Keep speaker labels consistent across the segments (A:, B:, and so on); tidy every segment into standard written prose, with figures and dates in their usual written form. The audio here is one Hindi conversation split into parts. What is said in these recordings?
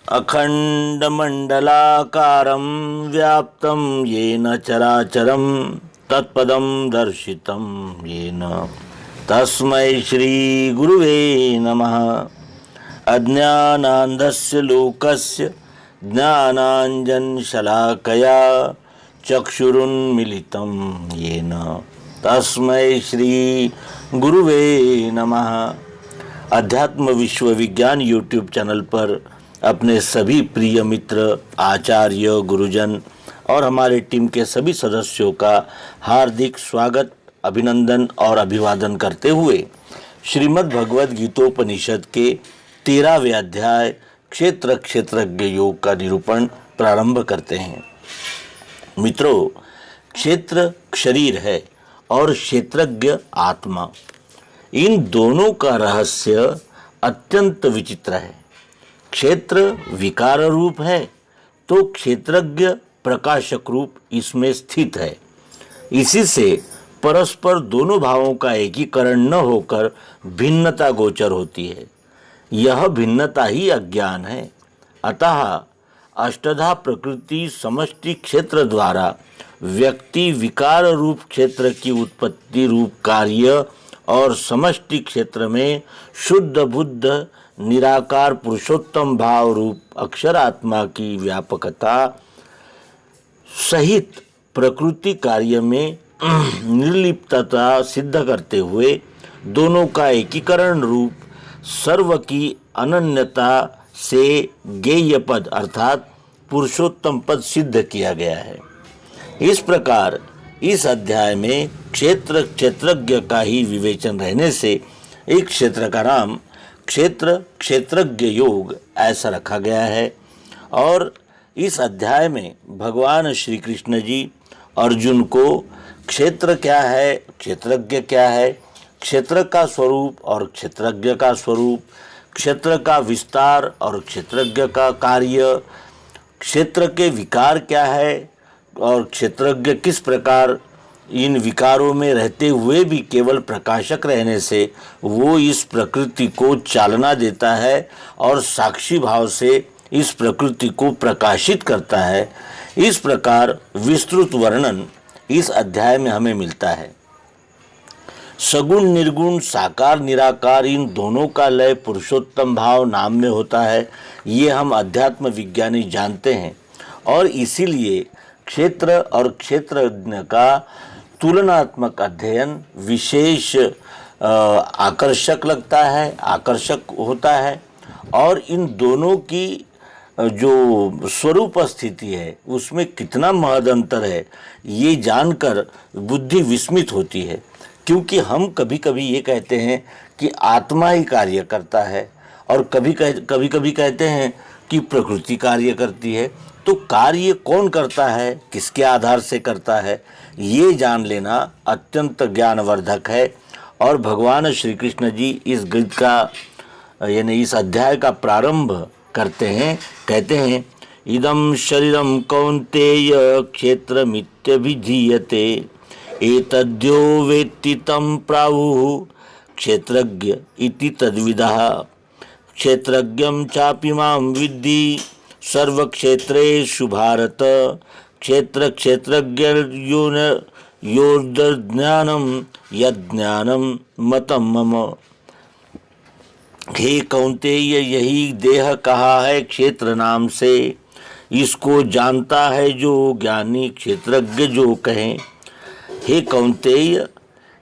A: अखण्डमण्डलाकारं व्याप्तं येन चराचरं तत्पदं दर्शितं येन तस्मै श्रीगुरुवे नमः। अज्ञानान्धस्य लोकस्य ज्ञानाञ्जनशलाकया चक्षुरुन्मीलितं येन तस्मै श्रीगुरुवे नमः। अध्यात्म विश्व विज्ञान यूट्यूब चैनल पर अपने सभी प्रिय मित्र, आचार्य, गुरुजन और हमारे टीम के सभी सदस्यों का हार्दिक स्वागत, अभिनंदन और अभिवादन करते हुए श्रीमद् भगवद गीतोपनिषद के 13वें अध्याय क्षेत्र क्षेत्रज्ञ योग का निरूपण प्रारंभ करते हैं। मित्रों, क्षेत्र शरीर है और क्षेत्रज्ञ आत्मा। इन दोनों का रहस्य अत्यंत विचित्र है। क्षेत्र विकार रूप है तो क्षेत्रज्ञ प्रकाशक रूप इसमें स्थित है। इसी से परस्पर दोनों भावों का एकीकरण न होकर भिन्नता गोचर होती है। यह भिन्नता ही अज्ञान है। अतः अष्टधा प्रकृति समष्टि क्षेत्र द्वारा व्यक्ति विकार रूप क्षेत्र की उत्पत्ति रूप कार्य और समष्टि क्षेत्र में शुद्ध बुद्ध निराकार पुरुषोत्तम भाव रूप अक्षरात्मा की व्यापकता सहित प्रकृति कार्य में निर्लिप्तता सिद्ध करते हुए दोनों का एकीकरण रूप सर्व की अनन्यता से ज्ञेय पद अर्थात पुरुषोत्तम पद सिद्ध किया गया है। इस प्रकार इस अध्याय में क्षेत्र क्षेत्रज्ञ का ही विवेचन रहने से एक क्षेत्र का नाम क्षेत्र क्षेत्रज्ञ योग ऐसा रखा गया है। और इस अध्याय में भगवान श्री कृष्ण जी अर्जुन को क्षेत्र क्या है, क्षेत्रज्ञ क्या है, क्षेत्र का स्वरूप और क्षेत्रज्ञ का स्वरूप, क्षेत्र का विस्तार और क्षेत्रज्ञ का कार्य, क्षेत्र के विकार क्या है और क्षेत्रज्ञ किस प्रकार इन विकारों में रहते हुए भी केवल प्रकाशक रहने से वो इस प्रकृति को चालना देता है और साक्षी भाव से इस प्रकृति को प्रकाशित करता है। इस प्रकार विस्तृत वर्णन इस अध्याय में हमें मिलता है। सगुण निर्गुण साकार निराकार इन दोनों का लय पुरुषोत्तम भाव नाम में होता है। ये हम अध्यात्म विज्ञानी जानते हैं और इसीलिए क्षेत्र और क्षेत्रज्ञ का तुलनात्मक अध्ययन विशेष आकर्षक लगता है, आकर्षक होता है। और इन दोनों की जो स्वरूप स्थिति है उसमें कितना महद अंतर है ये जानकर बुद्धि विस्मित होती है। क्योंकि हम कभी कभी ये कहते हैं कि आत्मा ही कार्य करता है और कभी कभी कहते हैं कि प्रकृति कार्य करती है। तो कार्य कौन करता है, किसके आधार से करता है, ये जान लेना अत्यंत ज्ञानवर्धक है। और भगवान श्री कृष्ण जी इस गीत का यानी इस अध्याय का प्रारंभ करते हैं, कहते हैं इदं शरीरं कौन्तेय क्षेत्रमित्यभिधीयते एतद्यो वेत्ति तं प्राहुः क्षेत्रज्ञ इति तद्विदः क्षेत्रज्ञं चापि मां विद्धि सर्वक्षेत्रेषु भारत क्षेत्र क्षेत्रज्ञयोर्ज्ञानं यज्ञानं मतं मम। हे कौन्तेय, यही देह कहा है क्षेत्र नाम से, इसको जानता है जो ज्ञानी क्षेत्रज्ञ जो कहें। हे कौन्तेय,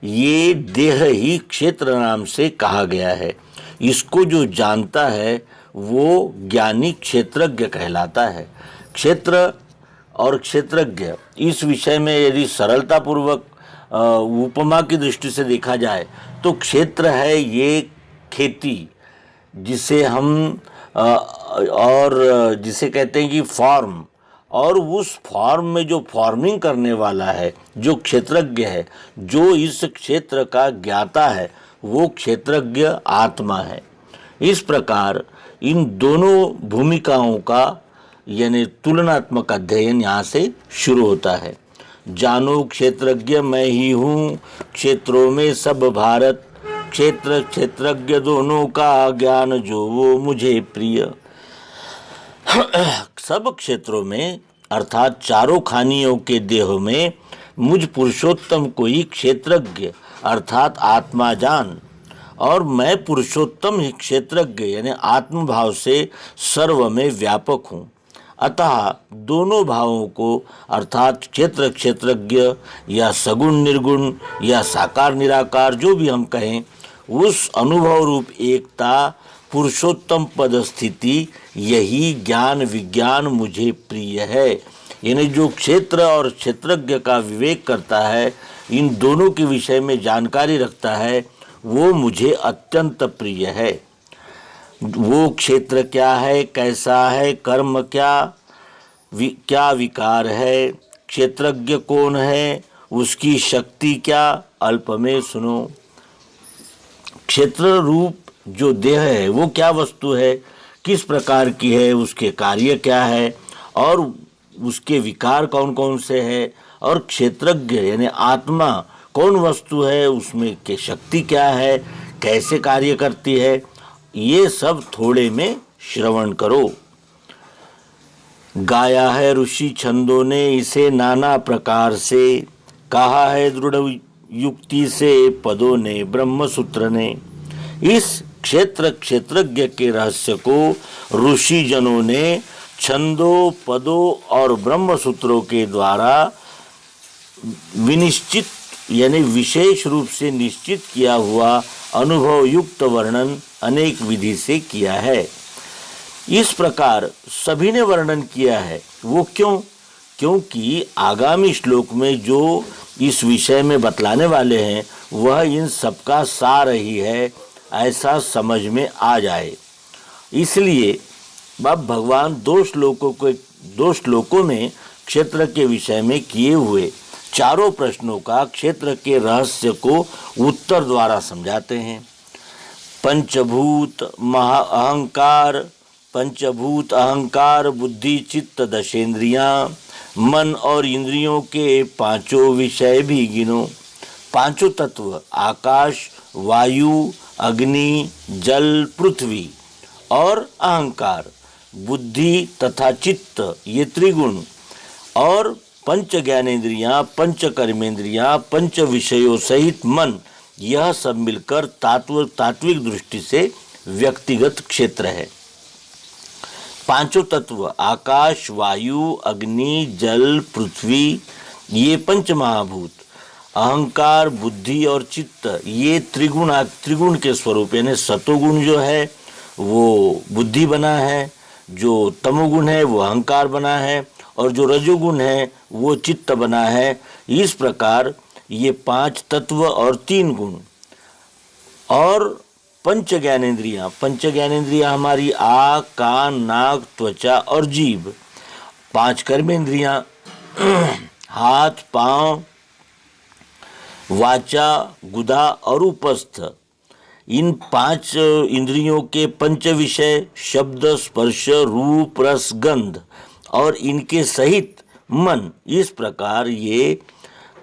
A: ये देह ही क्षेत्र नाम से कहा गया है। इसको जो जानता है वो ज्ञानी क्षेत्रज्ञ कहलाता है। क्षेत्र और क्षेत्रज्ञ इस विषय में यदि सरलतापूर्वक उपमा की दृष्टि से देखा जाए तो क्षेत्र है ये खेती, जिसे हम और जिसे कहते हैं कि फार्म, और उस फार्म में जो फार्मिंग करने वाला है, जो क्षेत्रज्ञ है, जो इस क्षेत्र का ज्ञाता है, वो क्षेत्रज्ञ आत्मा है। इस प्रकार इन दोनों भूमिकाओं का यानी तुलनात्मक अध्ययन यहाँ से शुरू होता है। जानो क्षेत्रज्ञ मैं ही हूँ, क्षेत्रों में सब भारत, क्षेत्र क्षेत्रज्ञ दोनों का ज्ञान जो वो मुझे प्रिय। सब क्षेत्रों में अर्थात चारों खानियों के देह में मुझ पुरुषोत्तम को ही क्षेत्रज्ञ अर्थात आत्मा जान, और मैं पुरुषोत्तम ही क्षेत्रज्ञ यानी आत्मभाव से सर्व में व्यापक हूँ। अतः दोनों भावों को अर्थात क्षेत्र क्षेत्रज्ञ या सगुण निर्गुण या साकार निराकार जो भी हम कहें, उस अनुभव रूप एकता पुरुषोत्तम पद स्थिति यही ज्ञान विज्ञान मुझे प्रिय है। यानी जो क्षेत्र और क्षेत्रज्ञ का विवेक करता है, इन दोनों के विषय में जानकारी रखता है, वो मुझे अत्यंत प्रिय है। वो क्षेत्र क्या है, कैसा है, कर्म क्या विकार है, क्षेत्रज्ञ कौन है, उसकी शक्ति क्या, अल्प में सुनो। क्षेत्र रूप जो देह है वो क्या वस्तु है, किस प्रकार की है, उसके कार्य क्या है और उसके विकार कौन कौन से हैं, और क्षेत्रज्ञ यानी आत्मा कौन वस्तु है, उसमें के शक्ति क्या है, कैसे कार्य करती है, ये सब थोड़े में श्रवण करो। गाया है ऋषि छंदों ने इसे नाना प्रकार से, कहा है दृढ़ युक्ति से पदों ने ब्रह्म सूत्र ने। इस क्षेत्र क्षेत्रज्ञ के रहस्य को ऋषि जनों ने छंदों पदों और ब्रह्म सूत्रों के द्वारा विनिश्चित यानी विशेष रूप से निश्चित किया हुआ अनुभव युक्त वर्णन अनेक विधि से किया है। इस प्रकार सभी ने वर्णन किया है। वो क्यों? क्योंकि आगामी श्लोक में जो इस विषय में बतलाने वाले हैं वह इन सबका सार ही है, ऐसा समझ में आ जाए। इसलिए अब भगवान दो श्लोकों में क्षेत्र के विषय में किए हुए चारों प्रश्नों का क्षेत्र के रहस्य को उत्तर द्वारा समझाते हैं। पंचभूत अहंकार बुद्धि चित्त दशेंद्रियां, मन और इंद्रियों के पांचों विषय भी गिनो। पांचों तत्व आकाश वायु अग्नि जल पृथ्वी और अहंकार बुद्धि तथा चित्त ये त्रिगुण, और पंच ज्ञानेन्द्रियां पंच कर्मेंद्रियां पंच विषयों सहित मन, यह सब मिलकर तात्विक दृष्टि से व्यक्तिगत क्षेत्र है। पांचों तत्व आकाश वायु अग्नि जल पृथ्वी ये पंच महाभूत, अहंकार बुद्धि और चित्त ये त्रिगुण के स्वरूप यानी सतोगुण जो है वो बुद्धि बना है, जो तमोगुण है वो अहंकार बना है, और जो रजोगुण है वो चित्त बना है। इस प्रकार ये पांच तत्व और तीन गुण, और पंच ज्ञानेन्द्रियां हमारी आँख कान नाक त्वचा और जीभ, पांच कर्मेंद्रियां हाथ पांव वाचा गुदा और उपस्थ, इन पांच इंद्रियों के पंच विषय शब्द स्पर्श रूप रस गंध और इनके सहित मन। इस प्रकार ये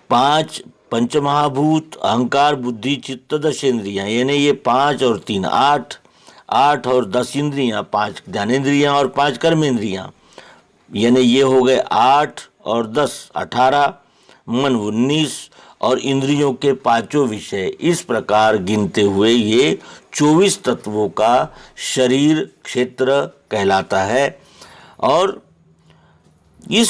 A: पांच पंचमहाभूत अहंकार बुद्धि चित्त दशेंद्रियां यानी ये पांच और तीन आठ, आठ और 10 इंद्रियां, पांच ज्ञानेन्द्रियां और पांच कर्मेंद्रियां, यानी ये हो गए 8 और 10 18, मन 19 और इंद्रियों के पांचों विषय। इस प्रकार गिनते हुए ये 24 तत्वों का शरीर क्षेत्र कहलाता है। और इस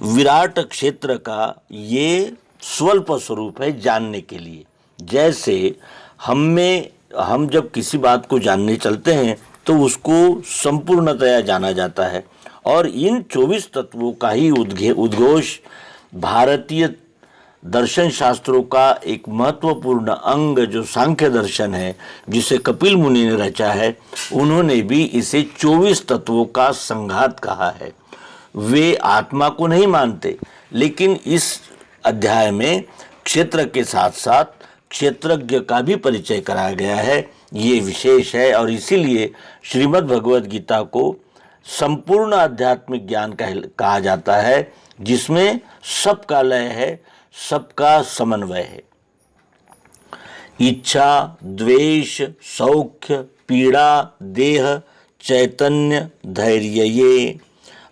A: विराट क्षेत्र का ये स्वल्प स्वरूप है जानने के लिए। जैसे हम जब किसी बात को जानने चलते हैं तो उसको संपूर्णतया जाना जाता है, और इन 24 तत्वों का ही उद्घोष भारतीय दर्शन शास्त्रों का एक महत्वपूर्ण अंग जो सांख्य दर्शन है, जिसे कपिल मुनि ने रचा है, उन्होंने भी इसे 24 तत्वों का संघात कहा है। वे आत्मा को नहीं मानते, लेकिन इस अध्याय में क्षेत्र के साथ साथ क्षेत्रज्ञ का भी परिचय कराया गया है। ये विशेष है, और इसीलिए श्रीमद् भगवद गीता को संपूर्ण आध्यात्मिक ज्ञान कहा जाता है, जिसमें सबका लय है, सबका समन्वय है। इच्छा द्वेष सौख्य पीड़ा देह चैतन्य धैर्य ये।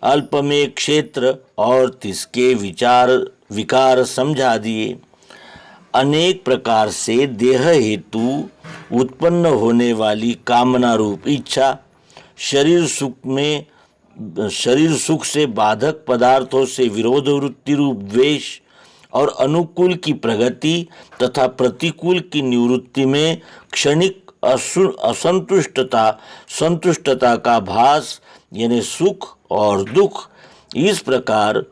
A: अल्प में क्षेत्र और तिसके विकार समझा दिए। अनेक प्रकार से देह हेतु उत्पन्न होने वाली कामना रूप इच्छा, शरीर सुख से बाधक पदार्थों से विरोध वृत्ति रूप द्वेष और अनुकूल की प्रगति तथा प्रतिकूल की निवृत्ति में क्षणिक संतुष्टता का भास यानी सुख और दुख। इस प्रकार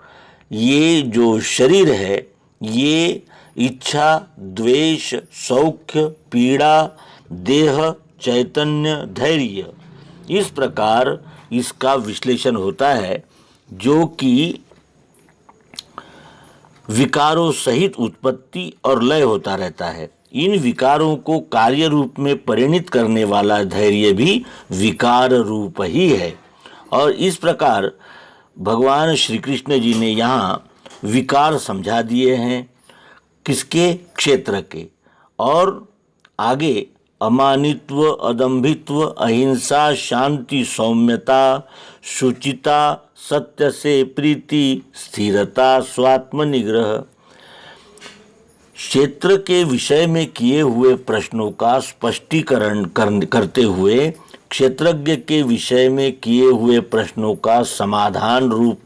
A: ये जो शरीर है ये इच्छा, द्वेष, सौख्य, पीड़ा, देह, चैतन्य, धैर्य, इस प्रकार इसका विश्लेषण होता है, जो कि विकारों सहित उत्पत्ति और लय होता रहता है। इन विकारों को कार्य रूप में परिणित करने वाला धैर्य भी विकार रूप ही है। और इस प्रकार भगवान श्री कृष्ण जी ने यहाँ विकार समझा दिए हैं, किसके? क्षेत्र के। और आगे अमानित्व, अदंभित्व, अहिंसा, शांति, सौम्यता, शुचिता, सत्य से प्रीति, स्थिरता, स्वात्म निग्रह, क्षेत्र के विषय में किए हुए प्रश्नों का स्पष्टीकरण करते हुए क्षेत्रज्ञ के विषय में किए हुए प्रश्नों का समाधान रूप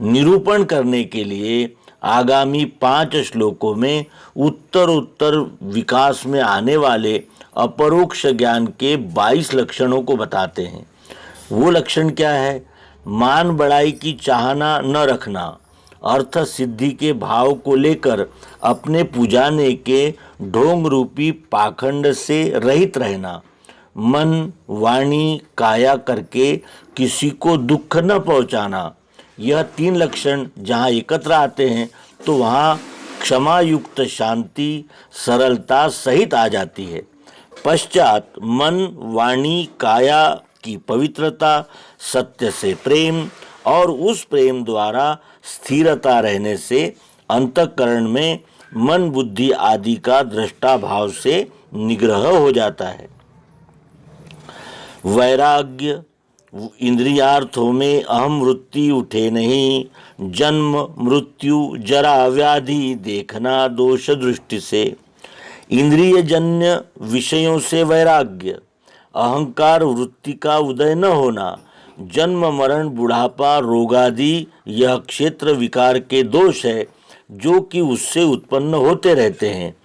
A: निरूपण करने के लिए आगामी 5 श्लोकों में उत्तर विकास में आने वाले अपरोक्ष ज्ञान के 22 लक्षणों को बताते हैं। वो लक्षण क्या है? मान बढ़ाई की चाहना न रखना, अर्थ सिद्धि के भाव को लेकर अपने पुजाने के ढोंग रूपी पाखंड से रहित रहना, मन, वाणी, काया करके किसी को दुख न पहुंचाना। यह 3 लक्षण जहाँ एकत्र आते हैं तो वहाँ क्षमा युक्त शांति, सरलता सहित आ जाती है। पश्चात मन, वाणी, काया की पवित्रता, सत्य से प्रेम और उस प्रेम द्वारा स्थिरता रहने से अंतःकरण में मन, बुद्धि आदि का दृष्टा भाव से निग्रह हो जाता है। वैराग्य, इंद्रियार्थों में अहम वृत्ति उठे नहीं, जन्म, मृत्यु, जरा, व्याधि देखना दोष दृष्टि से। इंद्रिय जन्य विषयों से वैराग्य, अहंकार वृत्ति का उदय न होना, जन्म, मरण, बुढ़ापा, रोगादि यह क्षेत्र विकार के दोष है जो कि उससे उत्पन्न होते रहते हैं,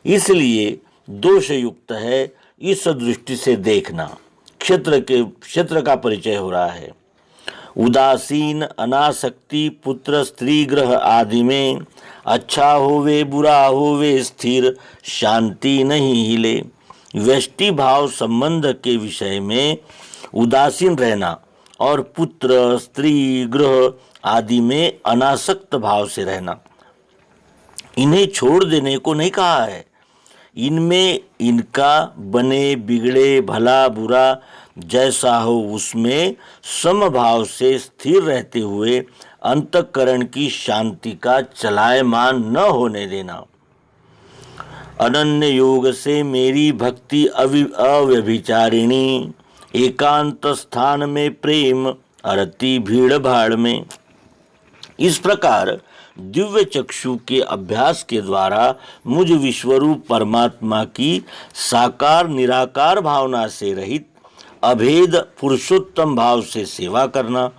A: इसलिए दोष युक्त है। इस दृष्टि से देखना क्षेत्र का परिचय हो रहा है। उदासीन, अनासक्ति, पुत्र स्त्री ग्रह आदि में अच्छा होवे बुरा होवे स्थिर, शांति नहीं हिले। व्यष्टि भाव संबंध के विषय में उदासीन रहना और पुत्र स्त्री ग्रह आदि में अनासक्त भाव से रहना। इन्हें छोड़ देने को नहीं कहा है, इनमें इनका बने बिगड़े भला बुरा जैसा हो उसमें समभाव से स्थिर रहते हुए अंतःकरण की शांति का चलायमान न होने देना। अनन्य योग से मेरी भक्ति अव्यभिचारिणी, एकांत स्थान में प्रेम अरती भीड़ भाड़ में। इस प्रकार दिव्य चक्षु के अभ्यास के द्वारा मुझ विश्वरूप परमात्मा की साकार निराकार भावना से रहित अभेद पुरुषोत्तम भाव से सेवा करना,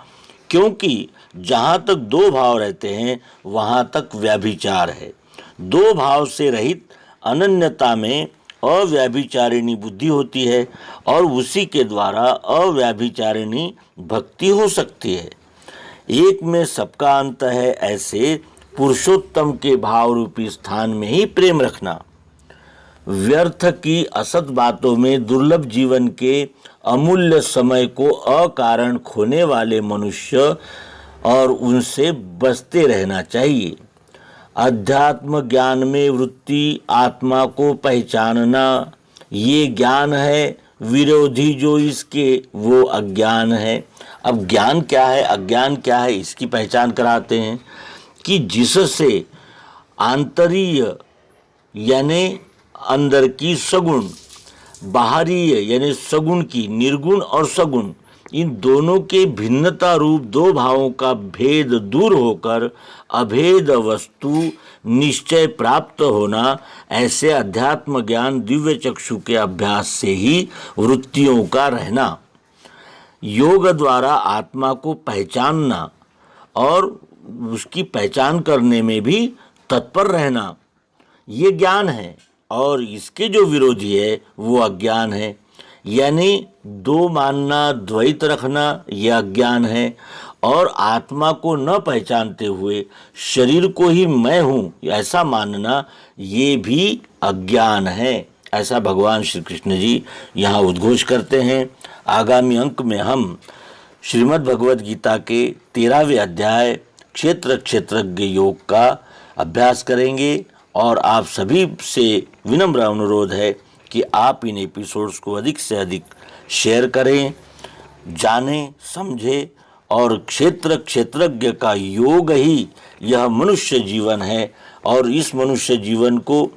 A: क्योंकि जहाँ तक 2 भाव रहते हैं वहाँ तक व्याभिचार है। 2 भाव से रहित अनन्यता में अव्याभिचारिणी बुद्धि होती है और उसी के द्वारा अव्याभिचारिणी भक्ति हो सकती है। एक में सबका अंत है, ऐसे पुरुषोत्तम के भाव रूपी स्थान में ही प्रेम रखना। व्यर्थ की असत बातों में दुर्लभ जीवन के अमूल्य समय को अकारण खोने वाले मनुष्य और उनसे बचते रहना चाहिए। अध्यात्म ज्ञान में वृत्ति, आत्मा को पहचानना, ये ज्ञान है। विरोधी जो इसके वो अज्ञान है। अब ज्ञान क्या है, अज्ञान क्या है, इसकी पहचान कराते हैं कि जिससे आंतरीय यानी अंदर की सगुण, बाहरी यानी सगुण की निर्गुण और सगुण इन दोनों के भिन्नता रूप दो भावों का भेद दूर होकर अभेद वस्तु निश्चय प्राप्त होना, ऐसे अध्यात्म ज्ञान दिव्य चक्षु के अभ्यास से ही वृत्तियों का रहना, योग द्वारा आत्मा को पहचानना और उसकी पहचान करने में भी तत्पर रहना, ये ज्ञान है। और इसके जो विरोधी है वो अज्ञान है। यानी दो मानना, द्वैत रखना, यह अज्ञान है। और आत्मा को न पहचानते हुए शरीर को ही मैं हूँ ऐसा मानना, ये भी अज्ञान है। ऐसा भगवान श्री कृष्ण जी यहाँ उद्घोष करते हैं। आगामी अंक में हम श्रीमद् भगवद गीता के 13वें अध्याय क्षेत्र क्षेत्रज्ञ योग का अभ्यास करेंगे। और आप सभी से विनम्र अनुरोध है कि आप इन एपिसोड्स को अधिक से अधिक शेयर करें, जानें, समझें। और क्षेत्र क्षेत्रज्ञ का योग ही यह मनुष्य जीवन है। और इस मनुष्य जीवन को,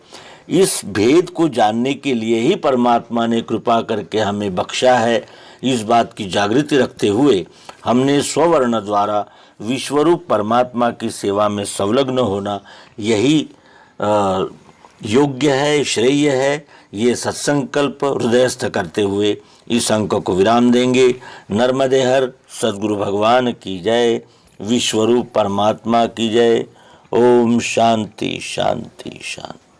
A: इस भेद को जानने के लिए ही परमात्मा ने कृपा करके हमें बख्शा है। इस बात की जागृति रखते हुए हमने स्ववर्ण द्वारा विश्वरूप परमात्मा की सेवा में संलग्न होना, यही योग्य है, श्रेय है। ये सत्संकल्प हृदयस्थ करते हुए इस अंक को विराम देंगे। नर्मदे हर सद्गुरु भगवान की जय, विश्वरूप परमात्मा की जय। ओम शांति शांति शांति।